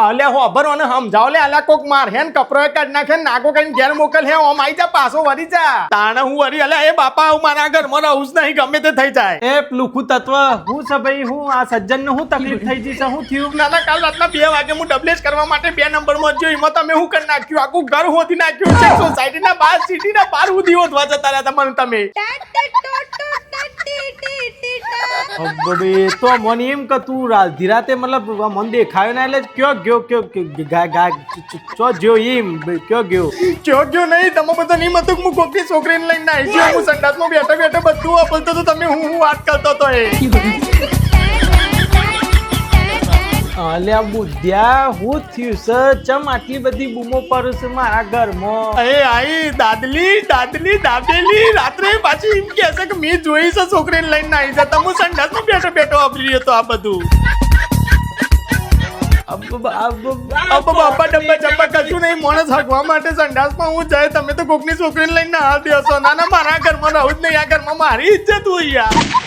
અલે હોભરો ને સમજાવ લે અલ્યા કોક માર હેન કપરો કાઢ નાખે નાગો કઈ ઘેર મોકલ હે ઓમ આઈ જા પાછો વરી જા તાણે હું વરી અલ્યા એ બાપા હું મારા ઘરમાં રહું જ નહીં ગમે તે થઈ જાય એ લુખું તત્વ હું છે ભાઈ હું આ સજ્જન ને હું તકલીફ થઈ જઈ છે હું થયું ના કાલ રાતના 2 વાગે હું ડબલેસ કરવા માટે 2 નંબરમાં જોઈ એમાં તમે હું કરી નાખ્યું આખું ઘર હોતી નાખ્યું છે સોસાયટી ના બહાર સિટી ના બહાર ઉધી હોતવા જતા રહ્યા તમને તમે તો મને એમ કે તું ધીરાતે મતલબ મન દેખાયો ના એટલે કયો ગયો ચો જો એમ કયો ગયો નહીં તમે બધા નહીં મતું હું કોકની છોકરીને લઈને આવી ગયો હું સંડાસમાં બેઠા બધું વાપરતો તો તમે હું વાત કરતો તો એ અલ્યા બુદ્ધ્યા હું થયું છે ચમ આટલી બધી બૂમો પડે છે મારા ઘરમાં એ આઈ દાદલી દાબેલી રાત્રે પાછી એમ કહે છે કે મેં જોઈ છે છોકરીને લઈને આવી છે તમે સંડાસમાં બેઠો વાપરી તો આ બધું બાપા ડબ્બા ચપ્પા કશું નહીં માણસ હગવા માટે સંડાસમાં હું જાય તમે તો કોકની છોકરીને લઈને ના દેશો ના મારા ઘરમાં રહું જ નહીં આ ઘરમાં મારી ઇજ્જત હોય યાર